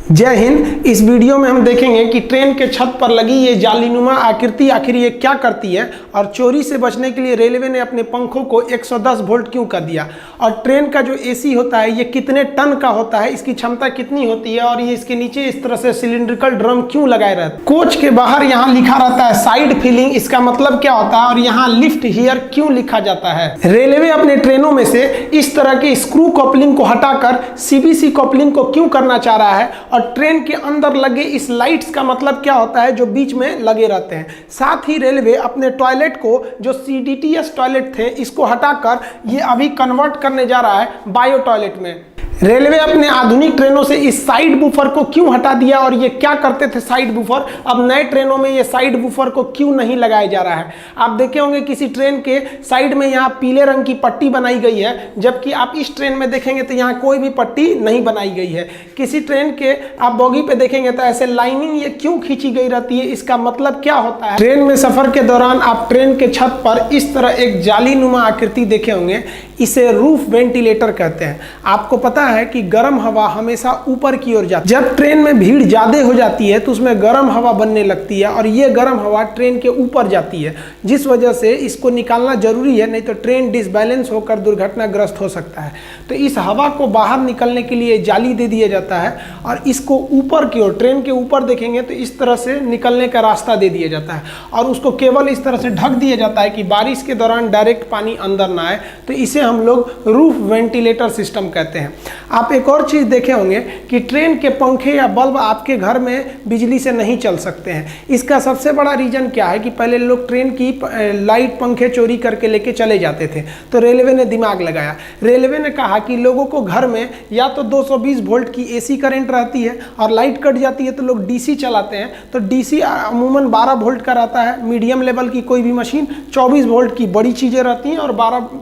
जय हिंद। इस वीडियो में हम देखेंगे कि ट्रेन के छत पर लगी ये जालीनुमा आकृति आखिर ये क्या करती है और चोरी से बचने के लिए रेलवे ने अपने पंखों को 110 वोल्ट क्यों कर दिया, और ट्रेन का जो एसी होता है ये कितने टन का होता है, इसकी क्षमता कितनी होती है, और ये इसके नीचे इस तरह से सिलिंड्रिकल ड्रम क्यों लगाए रहते हैं। कोच के बाहर यहाँ लिखा रहता है साइड फिलिंग, इसका मतलब क्या होता है, और यहाँ लिफ्ट हियर क्यों लिखा जाता है। रेलवे अपने ट्रेनों में से इस तरह के स्क्रू कपलिंग को हटाकर सीबीसी कपलिंग को क्यों करना चाह रहा है, और ट्रेन के अंदर लगे इस लाइट्स का मतलब क्या होता है जो बीच में लगे रहते हैं। साथ ही रेलवे अपने टॉयलेट को जो सीडीटीएस टॉयलेट थे इसको हटाकर ये अभी कन्वर्ट करने जा रहा है बायो टॉयलेट में। रेलवे अपने आधुनिक ट्रेनों से इस साइड बूफर को क्यों हटा दिया, और ये क्या करते थे साइड बूफर, अब नए ट्रेनों में ये साइड बूफर को क्यों नहीं लगाया जा रहा है। आप देखे होंगे किसी ट्रेन के साइड में यहाँ पीले रंग की पट्टी बनाई गई है, जबकि आप इस ट्रेन में देखेंगे तो यहाँ कोई भी पट्टी नहीं बनाई गई है। किसी ट्रेन के आप बोगी पे देखेंगे तो ऐसे लाइनिंग ये क्यों खींची गई रहती है, इसका मतलब क्या होता है। ट्रेन में सफर के दौरान आप ट्रेन के छत पर इस तरह एक जालीनुमा आकृति देखे होंगे, इसे रूफ वेंटिलेटर कहते हैं। आपको पता है कि गर्म हवा हमेशा ऊपर की ओर जाती है। जब ट्रेन में भीड़ ज्यादा हो जाती है तो उसमें गर्म हवा बनने लगती है, और ये गर्म हवा ट्रेन के ऊपर जाती है, जिस वजह से इसको निकालना जरूरी है, नहीं तो ट्रेन डिसबैलेंस होकर दुर्घटनाग्रस्त हो सकता है। तो इस हवा को बाहर निकलने के लिए जाली दे दिया जाता है, और इसको ऊपर की ओर ट्रेन के ऊपर देखेंगे तो इस तरह से निकलने का रास्ता दे दिया जाता है, और उसको केवल इस तरह से ढक दिया जाता है कि बारिश के दौरान डायरेक्ट पानी अंदर ना आए। तो इसे हम लोग रूफ वेंटिलेटर सिस्टम कहते हैं। आप एक और चीज देखे होंगे कि ट्रेन के पंखे या बल्ब आपके घर में बिजली से नहीं चल सकते हैं। इसका सबसे बड़ा रीजन क्या है कि पहले लोग ट्रेन की लाइट पंखे चोरी करके लेके चले जाते थे, तो रेलवे ने दिमाग लगाया। रेलवे ने कहा कि लोगों को घर में या तो 220 वोल्ट की एसी करंट रहती है, और लाइट कट जाती है तो लोग डीसी चलाते हैं। तो डीसी अमूमन 12 वोल्ट का रहता है, मीडियम लेवल की कोई भी मशीन 24 वोल्ट की बड़ी चीजें रहती हैं, और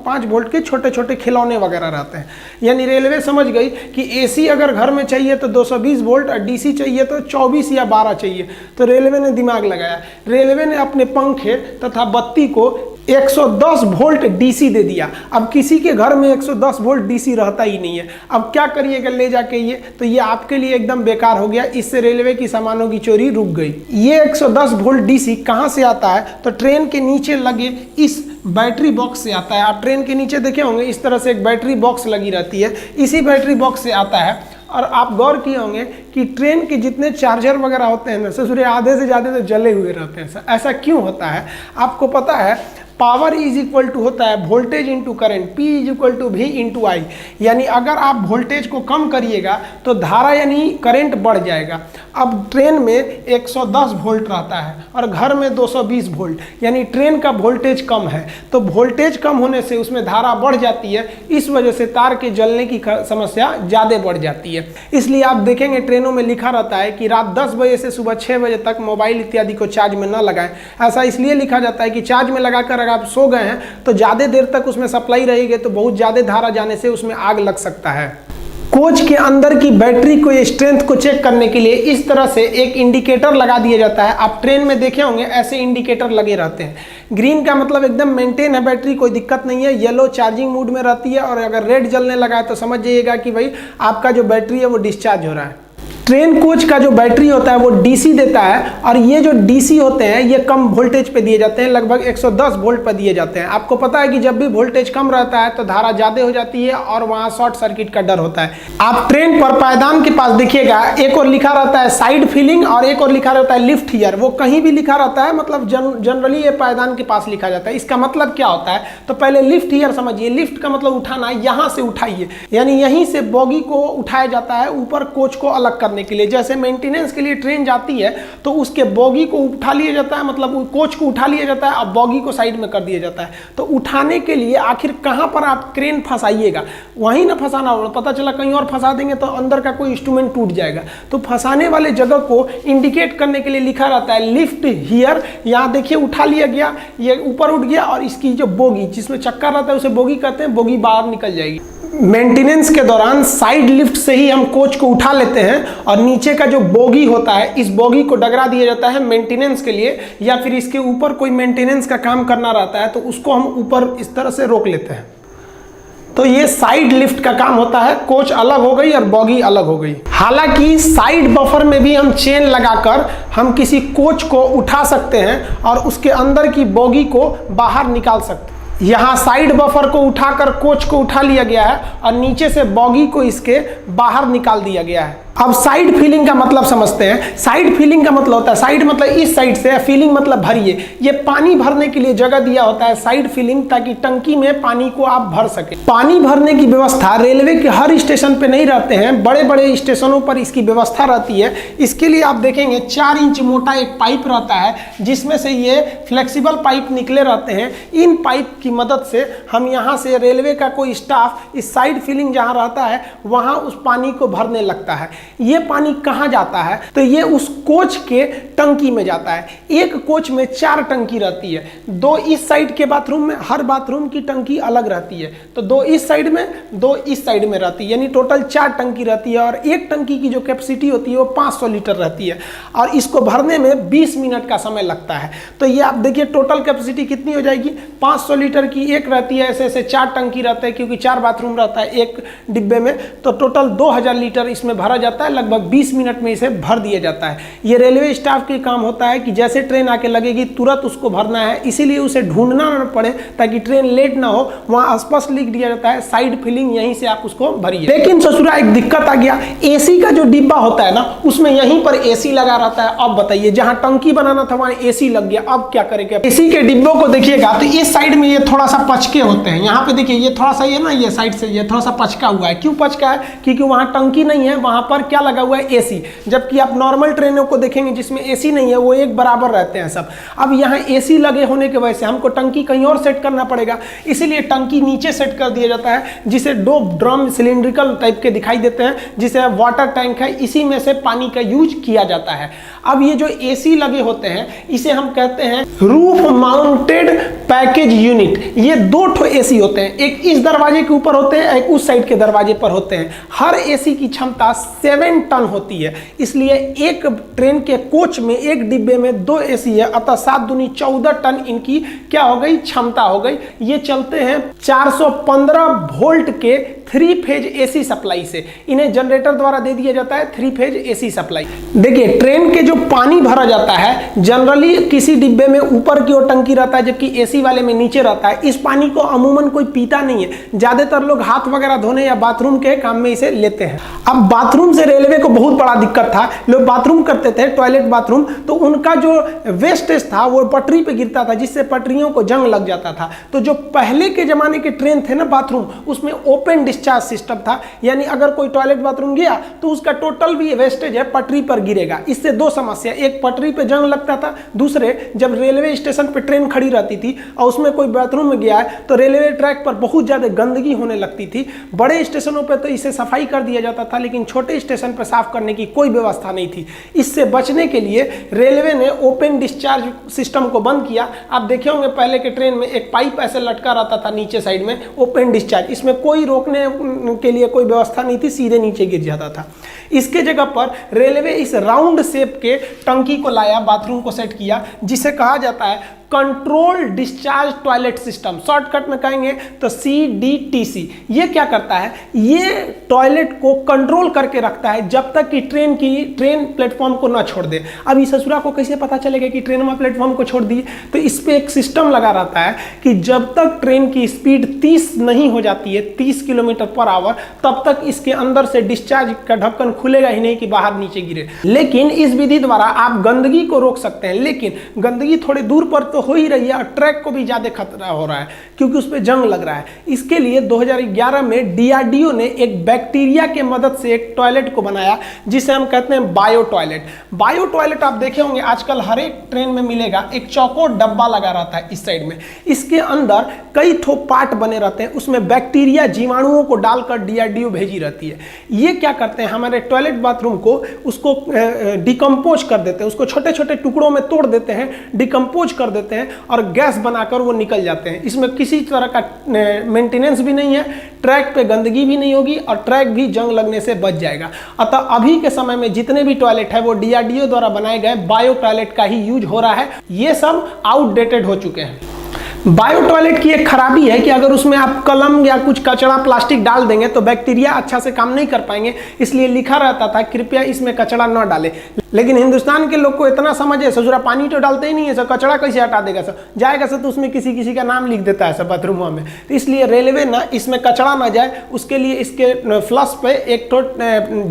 5 वोल्ट के छोटे छोटे खिलौने वगैरह रहते हैं। यानी रेलवे समझ गई कि एसी अगर घर में चाहिए तो 220 वोल्ट, और डीसी चाहिए तो 24 या 12 चाहिए। तो रेलवे ने दिमाग लगाया। रेलवे ने अपने पंखे तथा बत्ती को 110 वोल्ट डीसी दे दिया। अब किसी के घर में 110 वोल्ट डीसी रहता ही नहीं है। अब क्या करिएगा ले जाके ये, तो ये आपके लिए एकदम बेकार हो गया। इससे रेलवे की सामानों की चोरी रुक गई। ये 110 वोल्ट डीसी कहाँ से आता है, तो ट्रेन के नीचे लगे इस बैटरी बॉक्स से आता है। आप ट्रेन के नीचे देखे होंगे इस तरह से एक बैटरी बॉक्स लगी रहती है, इसी बैटरी बॉक्स से आता है। और आप गौर किए होंगे कि ट्रेन के जितने चार्जर वगैरह होते हैं ना ससुरे आधे से ज़्यादा तो जले हुए रहते हैं। ऐसा क्यों होता है आपको पता है। पावर इज इक्वल टू होता है voltage into current, P is equal to V into I. यानी अगर आप वोल्टेज को कम करिएगा तो धारा यानी करंट बढ़ जाएगा। अब ट्रेन में 110 वोल्ट रहता है और घर में 220 वोल्ट, यानी ट्रेन का वोल्टेज कम है, तो वोल्टेज कम होने से उसमें धारा बढ़ जाती है। इस वजह से तार के जलने की समस्या ज़्यादा बढ़ जाती है। इसलिए आप देखेंगे ट्रेनों में लिखा रहता है कि रात 10 बजे से सुबह 6 बजे तक मोबाइल इत्यादि को चार्ज में न लगाएं। ऐसा इसलिए लिखा जाता है कि चार्ज में लगाकर अगर आप सो गए हैं तो ज़्यादा देर तक उसमें सप्लाई रहेगी, तो बहुत ज़्यादा धारा जाने से उसमें आग लग सकता है। कोच के अंदर की बैटरी को स्ट्रेंथ को चेक करने के लिए इस तरह से एक इंडिकेटर लगा दिया जाता है। आप ट्रेन में देखे होंगे ऐसे इंडिकेटर लगे रहते हैं। ग्रीन का मतलब एकदम मेंटेन है बैटरी, कोई दिक्कत नहीं है। येलो चार्जिंग मूड में रहती है, और अगर रेड जलने लगा है तो समझ जाइएगा कि भाई आपका जो बैटरी है वो डिस्चार्ज हो रहा है। ट्रेन कोच का जो बैटरी होता है वो डीसी देता है, और ये जो डीसी होते हैं ये कम वोल्टेज पे दिए जाते हैं, लगभग 110 वोल्ट पर दिए जाते हैं। आपको पता है कि जब भी वोल्टेज कम रहता है तो धारा ज़्यादा हो जाती है और वहाँ शॉर्ट सर्किट का डर होता है। आप ट्रेन पर पायदान के पास देखिएगा, एक और लिखा रहता है साइड फिलिंग और एक और लिखा रहता है लिफ्ट हियर। वो कहीं भी लिखा रहता है, मतलब जनरली ये पायदान के पास लिखा जाता है। इसका मतलब क्या होता है, तो पहले लिफ्ट हियर समझिए। लिफ्ट का मतलब उठाना, यहाँ से उठाइए, यानी यहीं से बोगी को उठाया जाता है ऊपर कोच को अलग करने के लिए। जैसे मेंटेनेंस के लिए ट्रेन जाती है तो उसके बोगी को उठा लिया जाता है, मतलब कोच को उठा लिया जाता है, अब बोगी को साइड में कर दिया जाता है। तो उठाने के लिए आखिर कहां पर आप क्रेन फंसाइएगा, वहीं ना फंसाना होगा। पता चला कहीं और फंसा देंगे तो अंदर का कोई इंस्ट्रूमेंट टूट जाएगा। तो फंसाने वाले जगह को इंडिकेट करने के लिए लिखा रहता है लिफ्ट हियर। यहाँ देखिए उठा लिया गया, ये ऊपर उठ गया, और इसकी जो बोगी जिसमें चक्कर रहता है उसे बोगी कहते हैं, बोगी बाहर निकल जाएगी। मेंटेनेंस के दौरान साइड लिफ्ट से ही हम कोच को उठा लेते हैं, और नीचे का जो बोगी होता है इस बोगी को डगरा दिया जाता है मेंटेनेंस के लिए, या फिर इसके ऊपर कोई मेंटेनेंस का काम करना रहता है तो उसको हम ऊपर इस तरह से रोक लेते हैं। तो ये साइड लिफ्ट का काम होता है, कोच अलग हो गई और बॉगी अलग हो गई। हालांकि साइड बफर में भी हम चेन लगाकर हम किसी कोच को उठा सकते हैं और उसके अंदर की बॉगी को बाहर निकाल सकते हैं। यहाँ साइड बफर को उठाकर कोच को उठा लिया गया है और नीचे से बॉगी को इसके बाहर निकाल दिया गया है। अब साइड फीलिंग का मतलब समझते हैं। साइड फीलिंग का मतलब होता है, साइड मतलब इस साइड से, फीलिंग मतलब भरिए। ये पानी भरने के लिए जगह दिया होता है साइड फीलिंग, ताकि टंकी में पानी को आप भर सके। पानी भरने की व्यवस्था रेलवे के हर स्टेशन पे नहीं रहते हैं, बड़े बड़े स्टेशनों पर इसकी व्यवस्था रहती है। इसके लिए आप देखेंगे 4 इंच मोटा एक पाइप रहता है, जिसमें से ये फ्लेक्सिबल पाइप निकले रहते हैं। इन पाइप की मदद से हम यहाँ से रेलवे का कोई स्टाफ इस साइड फीलिंग जहाँ रहता है वहाँ उस पानी को भरने लगता है। ये पानी कहाँ जाता है? तो ये उस कोच के टंकी में जाता है। एक कोच में 4 टंकी रहती है, 2 इस साइड के बाथरूम में, हर बाथरूम की टंकी अलग रहती है। तो 2 इस साइड में, 2 इस साइड में रहती है, यानी टोटल 4 टंकी रहती है। और एक टंकी की जो कैपेसिटी होती है वो 500 लीटर रहती है और इसको भरने में 20 मिनट का समय लगता है। तो ये आप देखिए टोटल कैपेसिटी कितनी हो जाएगी, 500 लीटर की एक रहती है। ऐसे ऐसे 4 टंकी रहता है, क्योंकि 4 बाथरूम रहता है एक डिब्बे में, तो टोटल 2000 लीटर इसमें भरा जाता है। लगभग 20 मिनट में इसे भर दिया जाता है। ये रेलवे स्टाफ के काम होता है कि जैसे ट्रेन आके लगेगी तुरंत उसको भरना है, इसीलिए उसे ढूंढना न पड़े ताकि ट्रेन लेट ना हो। वहां स्पष्ट लिख दिया जाता है साइड फिलिंग, यहीं से आप उसको भरिए। लेकिन ससुरा एक दिक्कत आ गया, एसी का जो डिब्बा होता है ना, उसमें यहीं पर एसी लगा रहता है। अब बताइए, जहां टंकी बनाना था वहां एसी लग गया, अब क्या करेंगे? एसी के डिब्बों को देखिएगा तो इस साइड में ये थोड़ा सा पचके होते हैं। यहाँ पे देखिए ये थोड़ा सा, ये ना ये साइड से ये थोड़ा सा पचका हुआ है। क्यों पचका है? क्योंकि वहां टंकी नहीं है, वहां पर क्या लगा हुआ है? एसी। जबकि आप नॉर्मल ट्रेनों को देखेंगे जिसमें एसी नहीं है, वो एक बराबर रहते हैं सब। अब यहाँ एसी लगे होने की वजह से हमको टंकी कहीं और सेट करना पड़ेगा, इसीलिए टंकी नीचे सेट कर दिया जाता है, जिसे 2 ड्रम सिलिंड्रिकल टाइप के दिखाई देते हैं, जिसे वाटर टैंक है, इसी में से पानी का यूज किया जाता है। अब ये जो एसी लगे होते हैं इसे हम कहते हैं रूफ माउंटेड पैकेज यूनिट। ये 2 ठो एसी होते हैं, एक इस दरवाजे के ऊपर होते हैं, एक उस साइड के दरवाजे पर होते हैं। हर एसी की क्षमता 7 टन होती है, इसलिए एक ट्रेन के कोच में एक डिब्बे में 2 एसी है, अतः 7 दूनी 14 टन इनकी क्या हो गई? क्षमता हो गई। ये चलते हैं 415 वोल्ट के 3 फेज एसी सप्लाई से। इन्हें जनरेटर द्वारा दे दिया जाता है 3 फेज एसी सप्लाई। देखिए ट्रेन के जो पानी भरा जाता है, जनरली किसी डिब्बे में ऊपर की ओर टंकी रहता है, जबकि एसी वाले में नीचे रहता है। इस पानी को अमूमन कोई पीता नहीं है, ज्यादातर लोग हाथ वगैरह धोने या बाथरूम के काम में इसे लेते हैं। अब बाथरूम से रेलवे को बहुत बड़ा दिक्कत था। लोग बाथरूम करते थे, टॉयलेट बाथरूम, तो उनका जो वेस्टेज था वो पटरी पे गिरता था, जिससे पटरियों को जंग लग जाता था। तो जो पहले के जमाने के ट्रेन थे ना बाथरूम, उसमें ओपन डिस्चार्ज सिस्टम था, यानी अगर कोई टॉयलेट बाथरूम गया तो उसका टोटल भी वेस्टेज है पटरी पर गिरेगा। इससे 2 समस्या, एक पटरी पे जंग लगता था, दूसरे जब रेलवे स्टेशन पे ट्रेन खड़ी रहती थी और उसमें कोई बाथरूम में गया है तो रेलवे ट्रैक पर बहुत ज्यादा गंदगी होने लगती थी। बड़े स्टेशनों पे तो इसे सफाई कर दिया जाता था, लेकिन छोटे स्टेशन पर साफ करने की कोई व्यवस्था नहीं थी। इससे बचने के लिए रेलवे ने ओपन डिस्चार्ज सिस्टम को बंद किया। आप देखे होंगे पहले के ट्रेन में एक पाइप ऐसे लटका रहता था नीचे साइड में, ओपन डिस्चार्ज, इसमें कोई रोकने के लिए कोई व्यवस्था नहीं थी, सीधे नीचे गिर जाता था। इसके जगह पर रेलवे इस राउंड शेप के टंकी को लाया, बाथरूम को सेट किया, जिसे कहा जाता है control discharge toilet system. Shortcut में कहेंगे तो CDTC। ये क्या करता है? ये टॉयलेट को कंट्रोल करके रखता है जब तक कि ट्रेन प्लेटफॉर्म को ना छोड़ दे। अब इस ससुरा को कैसे पता चलेगा कि ट्रेन में प्लेटफॉर्म को छोड़ दी? तो इस पे एक सिस्टम लगा रहता है कि जब तक ट्रेन की स्पीड 30 नहीं हो जाती है, 30 किलोमीटर पर आवर, तब तक इसके अंदर से डिस्चार्ज का ढक्कन खुलेगा ही नहीं कि बाहर नीचे गिरे। लेकिन इस विधि द्वारा आप गंदगी को रोक सकते हैं, लेकिन गंदगी थोड़ी दूर पर तो हो ही रही है और ट्रैक को भी ज्यादा खतरा हो रहा है क्योंकि उस पर जंग लग रहा है। इसके लिए 2011 में DRDO ने एक बैक्टीरिया के मदद से एक टॉयलेट को बनाया, जिसे हम कहते हैं बायो टॉयलेट। बायो टॉयलेट आप देखे होंगे आजकल हर एक ट्रेन में मिलेगा, एक चौकोर डब्बा लगा रहता है इस साइड में। इसके अंदर कई ठो पार्ट बने रहते हैं, उसमें बैक्टीरिया जीवाणुओं को डालकर DRDO भेजी रहती है। ये क्या करते हैं, हमारे टॉयलेट बाथरूम को उसको डिकम्पोज कर देते हैं, उसको छोटे छोटे टुकड़ों में तोड़ देते हैं, डिकम्पोज कर देते हैं और गैस बनाकर वो निकल जाते हैं। इसमें किसी तरह का मेंटेनेंस भी नहीं है, ट्रैक पे गंदगी भी नहीं होगी और ट्रैक भी जंग लगने से बच जाएगा। अतः अभी के समय में जितने भी टॉयलेट है वो DRDO द्वारा बनाए गए बायो टॉयलेट का ही यूज हो रहा है। ये सब आउटडेटेड हो चुके हैं। बायो टॉयलेट की एक खराबी है कि अगर उसमें आप कलम या कुछ कचरा प्लास्टिक डाल देंगे तो बैक्टीरिया अच्छा से काम नहीं कर पाएंगे, इसलिए लिखा रहता था कृपया इसमें कचरा न डालें। लेकिन हिंदुस्तान के लोग को इतना समझ है, ससुरा पानी तो डालते ही नहीं है, सब कचरा कैसे हटा देगा, सब जाएगा सब तो उसमें किसी किसी का नाम लिख देता है सब बाथरूमों में। तो इसलिए रेलवे ना इसमें कचरा ना जाए उसके लिए इसके फ्लश पे एक तो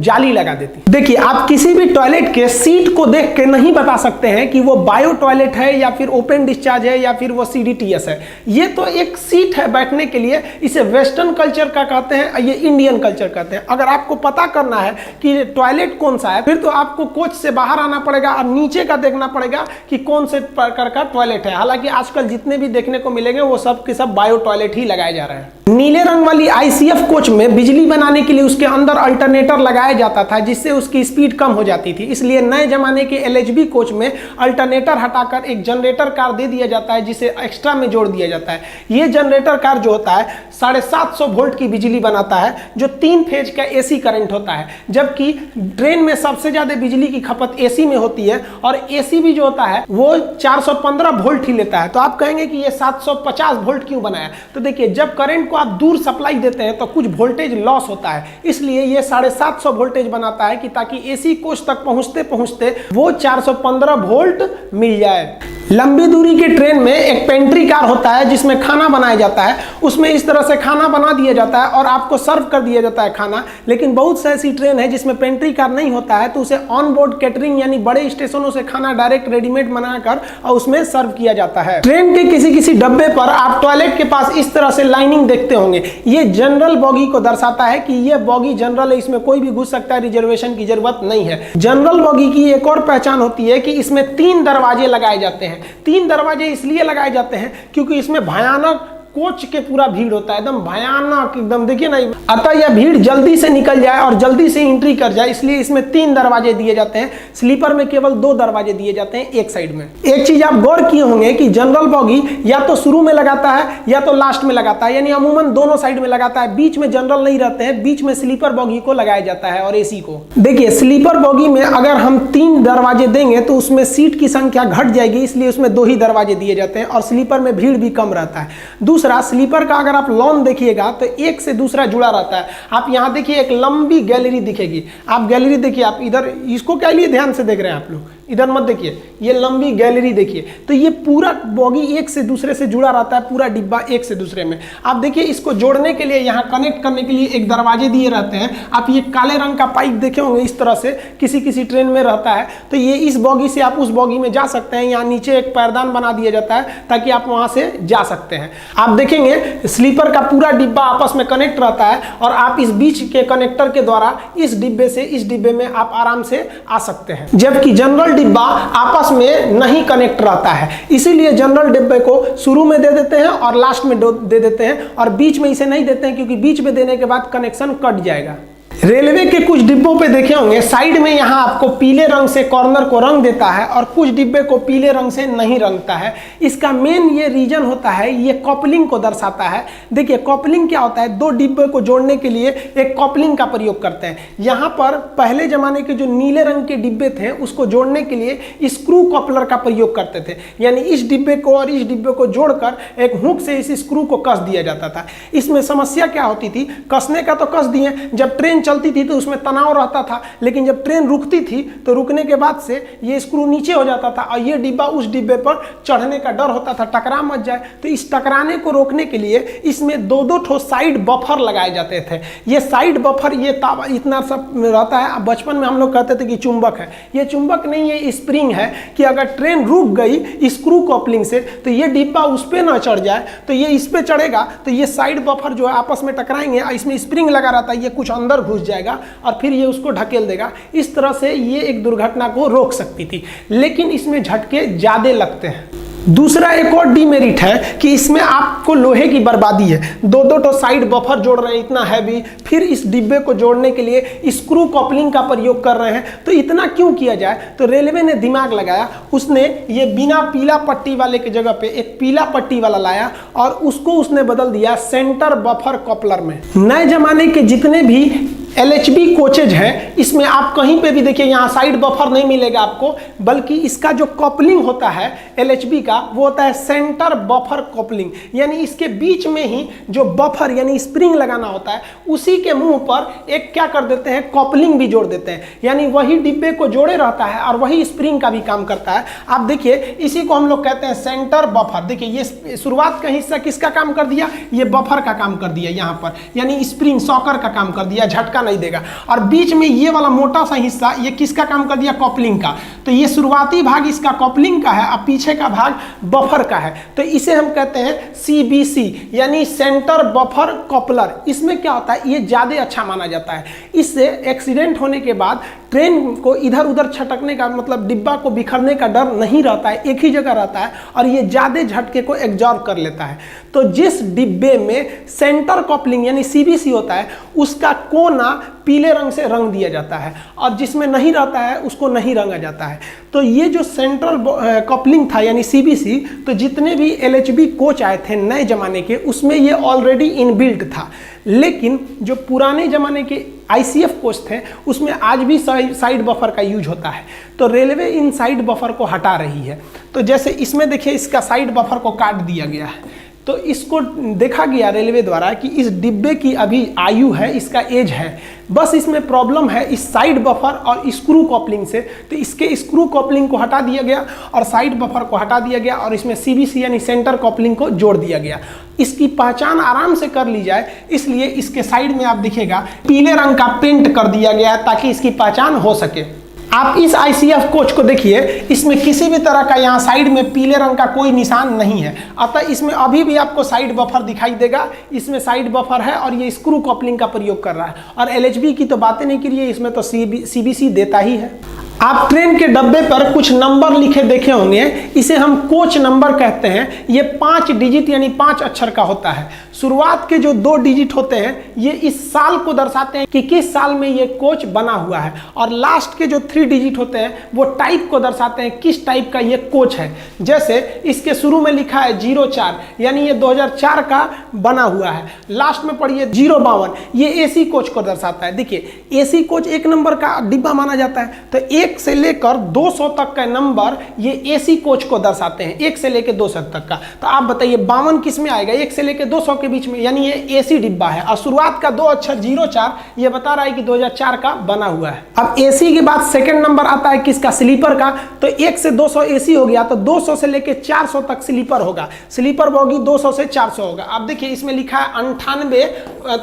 जाली लगा देती। देखिए आप किसी भी टॉयलेट के सीट को देख के नहीं बता सकते हैं कि वो बायो टॉयलेट है या फिर ओपन डिस्चार्ज है या फिर वो CDTS है। ये तो एक सीट है बैठने के लिए, इसे वेस्टर्न कल्चर का कहते हैं, ये इंडियन कल्चर कहते हैं। अगर आपको पता करना है कि टॉयलेट कौन सा है फिर तो आपको कोच से बाहर आना पड़ेगा और नीचे का देखना पड़ेगा कि कौन से प्रकार का टॉयलेट है। हालांकि आजकल जितने भी देखने को मिलेंगे वो सब के सब बायो टॉयलेट ही लगाए जा रहे हैं। नीले रंग वाली ICF कोच में बिजली बनाने के लिए उसके अंदर अल्टरनेटर लगाया जाता था जिससे उसकी स्पीड कम हो जाती थी, इसलिए नए जमाने के LHB कोच में अल्टरनेटर हटाकर एक जनरेटर कार दे दिया जाता है जिसे एक्स्ट्रा में जोड़ दिया जाता है। ये जनरेटर कार जो होता है 750 वोल्ट की बिजली बनाता है जो 3 फेज का AC करंट होता है, जबकि ट्रेन में सबसे ज्यादा बिजली की खपत AC में होती है और AC भी जो होता है वो 415 वोल्ट ही लेता है। तो आप कहेंगे कि ये 750 वोल्ट क्यों बनाया, तो देखिए जब करंट को आप दूर सप्लाई देते हैं तो कुछ वोल्टेज लॉस होता है, इसलिए ये 750 वोल्टेज बनाता है कि ताकि AC कोच तक पहुंचते पहुंचते वो 415 वोल्ट मिल जाए। लंबी दूरी के ट्रेन में एक पेंट्री कार होता है जिसमें खाना बनाया जाता है, उसमें इस तरह से खाना बना दिया जाता है और आपको सर्व कर दिया जाता है खाना। लेकिन बहुत से ऐसी ट्रेन है जिसमें पेंट्री कार नहीं होता है तो उसे ऑन बोर्ड कैटरिंग यानी बड़े स्टेशनों से खाना डायरेक्ट रेडीमेड बनाकर और उसमें सर्व किया जाता है। ट्रेन के किसी किसी डब्बे पर आप टॉयलेट के पास इस तरह से लाइनिंग देखते होंगे, ये जनरल बॉगी को दर्शाता है कि ये बॉगी जनरल है, इसमें कोई भी घुस सकता है, रिजर्वेशन की जरूरत नहीं है। जनरल बॉगी की एक और पहचान होती है कि इसमें 3 दरवाजे लगाए जाते हैं। 3 दरवाजे इसलिए लगाए जाते हैं क्योंकि इसमें भयानक कोच के पूरा भीड़ होता है, एकदम भयानक, एकदम देखिए ना, अतः यह भीड़ जल्दी से निकल जाए और जल्दी से एंट्री कर जाए इसलिए इसमें 3 दरवाजे दिए जाते हैं। स्लीपर में केवल 2 दरवाजे दिए जाते हैं एक साइड में। एक चीज आप गौर किए होंगे कि जनरल बॉगी या तो शुरू में लगाता है या तो लास्ट में लगाता है, यानी अमूमन दोनों साइड में लगाता है, बीच में जनरल नहीं रहते हैं, बीच में स्लीपर बॉगी को लगाया जाता है और AC को। देखिए स्लीपर बॉगी में अगर हम 3 दरवाजे देंगे तो उसमें सीट की संख्या घट जाएगी, इसलिए उसमें 2 ही दरवाजे दिए जाते हैं और स्लीपर में भीड़ भी कम रहता है। दूसरा स्लीपर का अगर आप लॉन देखिएगा तो एक से दूसरा जुड़ा रहता है। आप यहां देखिए एक लंबी गैलरी दिखेगी, आप गैलरी देखिए, आप इधर इसको क्या लिए ध्यान से देख रहे हैं आप लोग, इधर मत देखिए, ये लंबी गैलरी देखिए। तो ये पूरा बॉगी एक से दूसरे से जुड़ा रहता है, पूरा डिब्बा एक से दूसरे में। आप देखिए इसको जोड़ने के लिए यहाँ कनेक्ट करने के लिए एक दरवाजे दिए रहते हैं। आप ये काले रंग का पाइप देखे होंगे, इस तरह से किसी किसी ट्रेन में रहता है। तो ये इस बॉगी से आप उस बॉगी में जा सकते हैं। यहाँ नीचे एक पैरदान बना दिया जाता है ताकि आप वहां से जा सकते हैं। आप देखेंगे स्लीपर का पूरा डिब्बा आपस में कनेक्ट रहता है और आप इस बीच के कनेक्टर के द्वारा इस डिब्बे से इस डिब्बे में आप आराम से आ सकते हैं, जबकि जनरल डिब्बा आपस में नहीं कनेक्ट रहता है। इसीलिए जनरल डिब्बे को शुरू में दे देते हैं और लास्ट में दे देते हैं और बीच में इसे नहीं देते हैं क्योंकि बीच में देने के बाद कनेक्शन कट जाएगा। रेलवे के कुछ डिब्बों पे देखे होंगे साइड में यहाँ आपको पीले रंग से कॉर्नर को रंग देता है और कुछ डिब्बे को पीले रंग से नहीं रंगता है। इसका मेन ये रीजन होता है, ये कॉपलिंग को दर्शाता है। देखिए कॉपलिंग क्या होता है, 2 डिब्बे को जोड़ने के लिए एक कॉपलिंग का प्रयोग करते हैं। यहाँ पर पहले जमाने के जो नीले रंग के डिब्बे थे उसको जोड़ने के लिए स्क्रू कॉपलर का प्रयोग करते थे, यानी इस डिब्बे को और इस डिब्बे को जोड़कर एक हुक से इस स्क्रू को कस दिया जाता था। इसमें समस्या क्या होती थी, कसने का तो कस दिए, जब ट्रेन चलती थी तो उसमें तनाव रहता था, लेकिन जब ट्रेन रुकती थी तो रुकने के बाद से ये स्क्रू नीचे हो जाता था और ये डिब्बा उस डिब्बे पर चढ़ने का डर होता था, टकरा मत जाए। तो इस टकराने को रोकने के लिए इसमें 2-2 ठो साइड बफर लगाए जाते थे। ये साइड बफर ये इतना सब रहता है, बचपन में हम लोग कहते थे कि चुंबक है, ये चुंबक नहीं, ये स्प्रिंग है कि अगर ट्रेन रुक गई स्क्रू कॉपलिंग से तो ये डिब्बा उस पर ना चढ़ जाए, तो ये इस पे चढ़ेगा तो ये साइड बफर जो है आपस में टकराएंगे, इसमें स्प्रिंग लगा रहता है, ये कुछ अंदर घुस जाएगा और फिर ये उसको ढकेल देगा। इस तरह से ये एक दुर्घटना को रोक सकती थी, लेकिन इसमें झटके ज्यादा लगते हैं। दूसरा एक और डीमेरिट है कि इसमें आपको लोहे की बर्बादी है। 2-2 तो साइड बफर जोड़ रहे हैं इतना हैवी, फिर इस डिब्बे को जोड़ने के लिए स्क्रू कॉपलिंग का प्रयोग कर रहे हैं। तो इतना क्यों किया जाए, तो रेलवे ने दिमाग लगाया, उसने ये बिना पीला पट्टी वाले की जगह पे एक पीला पट्टी वाला लाया और उसको उसने बदल दिया सेंटर बफर कॉपलर में। नए जमाने के जितने भी LHB कोचेज है, इसमें आप कहीं पे भी देखिए यहाँ साइड बफर नहीं मिलेगा आपको, बल्कि इसका जो कपलिंग होता है LHB का वो होता है सेंटर बफर कपलिंग, यानी इसके बीच में ही जो बफर यानी स्प्रिंग लगाना होता है उसी के मुंह पर एक क्या कर देते हैं कपलिंग भी जोड़ देते हैं, यानी वही डिब्बे को जोड़े रहता है और वही स्प्रिंग का भी काम करता है। आप देखिए इसी को हम लोग कहते हैं सेंटर बफर। देखिए ये शुरुआत का हिस्सा किसका काम कर दिया, ये बफर का काम कर दिया यहाँ पर, यानी स्प्रिंग सॉकर का काम कर दिया, झटका नहीं देगा। और बीच में ये वाला मोटा सा हिस्सा ये किसका काम कर दिया, कपलिंग का। तो ये शुरुआती भाग इसका कपलिंग का है और पीछे का भाग बफर का है, तो इसे हम कहते हैं CBC यानी सेंटर बफर कपलर। इसमें क्या होता है, ये ज्यादा अच्छा माना जाता है। इससे एक्सीडेंट होने के बाद ट्रेन को इधर उधर छटकने का मतलब डिब्बा को बिखरने का डर नहीं रहता है, एक ही जगह रहता है और ये ज्यादा झटके को एब्जॉर्ब कर लेता है। तो जिस डिब्बे में सेंटर कपलिंग यानी CBC होता है उसका कोना पीले रंग से रंग दिया जाता है और जिसमें नहीं रहता है उसको नहीं रंगा जाता है। तो ये जो सेंट्रल कपलिंग था यानी CBC, तो जितने भी LHB कोच आए थे नए ज़माने के उसमें ये ऑलरेडी इनबिल्ट था, लेकिन जो पुराने ज़माने के ICF कोच थे उसमें आज भी साइड बफर का यूज होता है। तो रेलवे इन साइड बफर को हटा रही है। तो जैसे इसमें देखिए इसका साइड बफर को काट दिया गया है, तो इसको देखा गया रेलवे द्वारा कि इस डिब्बे की अभी आयु है, इसका एज है, बस इसमें प्रॉब्लम है इस साइड बफर और स्क्रू कपलिंग से। तो इसके स्क्रू कपलिंग को हटा दिया गया और साइड बफर को हटा दिया गया और इसमें CBC यानी सेंटर कपलिंग को जोड़ दिया गया। इसकी पहचान आराम से कर ली जाए इसलिए इसके साइड में आप देखिएगा पीले रंग का पेंट कर दिया गया है ताकि इसकी पहचान हो सके। आप इस ICF कोच को देखिए, इसमें किसी भी तरह का यहाँ साइड में पीले रंग का कोई निशान नहीं है, अतः इसमें अभी भी आपको साइड बफर दिखाई देगा। इसमें साइड बफर है और ये स्क्रू कपलिंग का प्रयोग कर रहा है। और LHB की तो बातें नहीं करिए, इसमें तो CBC देता ही है। आप ट्रेन के डब्बे पर कुछ नंबर लिखे देखे होंगे, इसे हम कोच नंबर कहते हैं। ये 5 डिजिट यानी 5 अक्षर का होता है। शुरुआत के जो 2 डिजिट होते हैं ये इस साल को दर्शाते हैं कि किस साल में ये कोच बना हुआ है, और लास्ट के जो 3 डिजिट होते हैं वो टाइप को दर्शाते हैं किस टाइप का ये कोच है। जैसे इसके शुरू में लिखा है 04 यानी ये 2004 का बना हुआ है, लास्ट में पढ़िए 052 ये AC कोच को दर्शाता है। देखिए AC कोच 1 नंबर का डिब्बा माना जाता है, तो 1 से लेकर 200 तक का नंबर ये AC कोच को दर्शाते हैं, 1 से लेकर 200 तक का। तो आप बताइए 52 किस में आएगा, 1 से लेकर 200 के बीच में, यानी ये AC डिब्बा है। और शुरुआत का 2 अक्षर 04 ये बता रहा है कि 2004 का बना हुआ है। अब AC के बाद सेकंड नंबर आता है किसका, स्लीपर का। तो 1 से 200 AC हो गया, तो 200 से लेकर 400 तक स्लीपर होगा, स्लीपर बोगी 200 से 400 होगा। अब देखिए इसमें लिखा है 98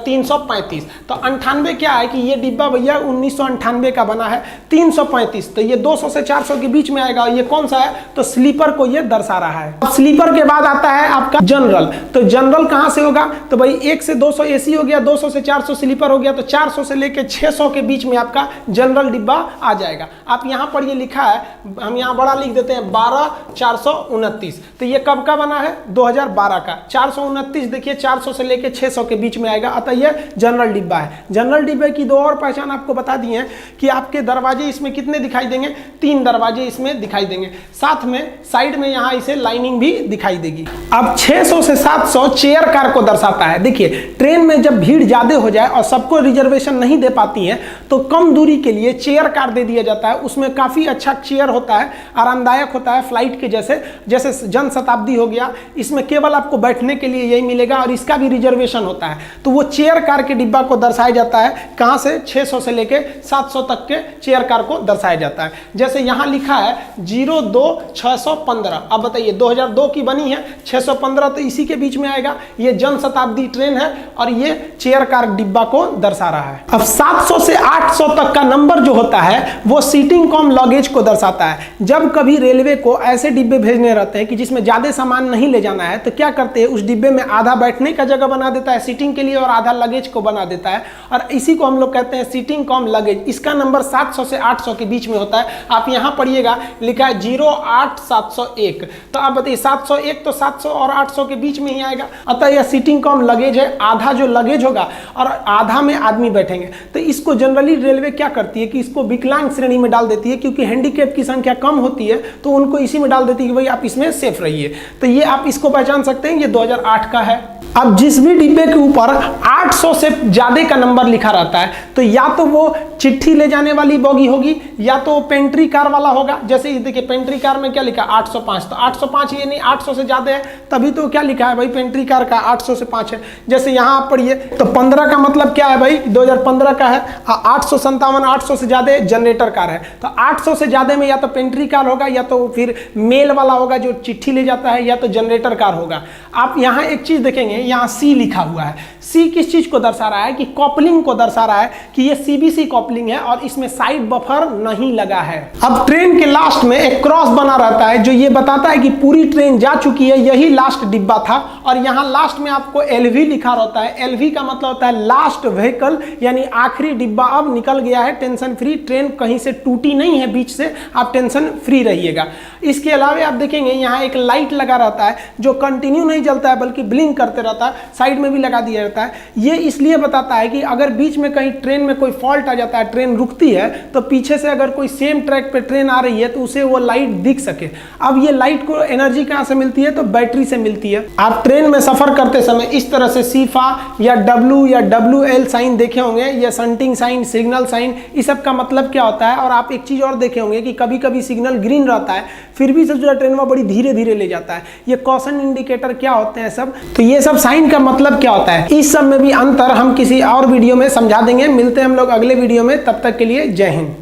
335, तो 98 क्या है कि ये डिब्बा भैया 1998 का बना है, 335 तो ये 200 से 400 के बीच में आएगा। ये कौन सा है, तो स्लीपर को ये दर्शा रहा है। अब स्लीपर के बाद आता है आपका जनरल। तो जनरल कहां से होगा, तो भाई 1 से 200 AC हो गया, 200 से 400 स्लीपर हो गया, तो 400 से लेकर 600 के बीच में आपका जनरल डिब्बा आ जाएगा। आप यहां पर ये लिखा है, हम यहां बड़ा लिख देते हैं 12429, तो ये कब का बना है, 2012 का। 429 देखिए 400 से लेकर 600 के बीच में आएगा, अतः ये जनरल डिब्बा है। जनरल डिब्बे की 2 और पहचान आपको बता दी है कि आपके दरवाजे इसमें कितने दिखाई देंगे, 3 दरवाजे इसमें दिखाई देंगे, साथ में साइड में यहाँ इसे लाइनिंग भी दिखाई देगी। अब 600 से 700 चेयर कार को दर्शाता है। देखिए ट्रेन में जब भीड़ ज्यादा हो जाए और सबको रिजर्वेशन नहीं दे पाती है तो कम दूरी के लिए चेयर कार दे दिया जाता है। उसमें काफी अच्छा चेयर होता है, आरामदायक होता है, फ्लाइट के जैसे, जैसे जन शताब्दी हो गया, इसमें केवल आपको बैठने के लिए यही मिलेगा और इसका भी रिजर्वेशन होता है। तो वो चेयर कार के डिब्बा को दर्शाया जाता है, कहां से, 600 से लेकर 700 तक के चेयर कार को दर्शाया जाता है। जैसे यहां लिखा है 02615, अब बताइए 2002 की बनी है, 615 तो इसी के बीच में आएगा। ये जन शताब्दी ट्रेन है और ये चेयर कार डिब्बा को दर्शा रहा है। अब 700 से 800 तक का नंबर जो होता है वो सीटिंग कम लगेज को दर्शाता है। जब कभी रेलवे को ऐसे डिब्बे भेजने रहते हैं कि जिसमें ज्यादा सामान नहीं ले जाना है, तो क्या करते हैं, उस डिब्बे में आधा बैठने का जगह बना देता है सीटिंग के लिए और आधा लगेज को बना देता है, और इसी को हम लोग कहते हैं सीटिंग कम लगेज। इसका नंबर 700 से 800 के बीच में होता है। आप यहां पढ़िएगा लिखा है 08701, तो आप बताइए 701 तो 700 और 800 के बीच में ही आएगा, अतः यह सीटिंग कम लगेज है। आधा जो लगेज होगा और आधा में आदमी बैठेंगे। तो इसको जनरली रेलवे क्या करती है कि इसको विकलांग श्रेणी में डाल देती है, क्योंकि हैंडीकैप की संख्या कम होती है तो उनको इसी में डाल देती है कि भाई आप इसमें सेफ रहिए। तो ये आप इसको पहचान सकते हैं, ये 2008 का है। अब जिस भी डिब्बे के ऊपर 800 से ज्यादा का नंबर लिखा रहता है तो या तो वो चिट्ठी ले जाने वाली बोगी होगी या तो पेंट्री कार वाला होगा। जैसे देखिए पेंट्री कार में क्या लिखा 805, तो 805 ये नहीं 800 से ज्यादा है तभी तो क्या लिखा है भाई पेंट्री कार का 800 से 5 है। जैसे यहाँ आप पढ़िए तो 15 का मतलब क्या है भाई 2015 का है, 857 800 से ज्यादा जनरेटर कार है। तो 800 से ज्यादा में या तो पेंट्री कार होगा या तो फिर मेल वाला होगा जो चिट्ठी ले जाता है या तो जनरेटर कार होगा। आप यहाँ एक चीज देखेंगे यहाँ सी लिखा हुआ है, सी किस चीज को दर्शा रहा है कि कॉपलिंग को दर्शा रहा है कि ये सीबीसी कॉपलिंग है और इसमें साइड बफर नहीं लगा है। अब ट्रेन के लास्ट में एक क्रॉस बना रहता है जो ये बताता है कि पूरी ट्रेन जा चुकी है, यही लास्ट डिब्बा था। और यहाँ लास्ट में आपको एलवी लिखा रहता है, एलवी का मतलब होता है लास्ट व्हीकल यानी आखिरी डिब्बा अब निकल गया है, टेंशन फ्री, ट्रेन कहीं से टूटी नहीं है बीच से, आप टेंशन फ्री रहिएगा। इसके अलावा आप देखेंगे यहाँ एक लाइट लगा रहता है जो कंटिन्यू नहीं जलता है बल्कि ब्लिंक करते रहता है, साइड में भी लगा दिया रहता है। ये इसलिए बताता है कि अगर बीच में कहीं ट्रेन में कोई फॉल्ट आ जाता है, ट्रेन रुकती है तो पीछे से अगर कोई सेम ट्रैक पे ट्रेन आ रही है तो उसे वो लाइट दिख सके। अब ये लाइट को एनर्जी कहाँ से मिलती है तो बैटरी से मिलती है। आप ट्रेन में सफर करते समय इस तरह से सीफा या डब्ल्यू या WL साइन देखे होंगे, या संटिंग साइन, सिग्नल साइन, इस सब का मतलब क्या होता है। और आप एक चीज और देखे होंगे कि कभी कभी सिग्नल ग्रीन रहता है फिर भी जो ट्रेन में बड़ी धीरे धीरे ले जाता है, ये कॉशन इंडिकेटर क्या होते हैं सब। तो ये सब साइन का मतलब क्या होता है, इस सब में भी अंतर हम किसी और वीडियो में समझा देंगे। मिलते हैं हम लोग अगले वीडियो में, तब तक के लिए जय हिंद।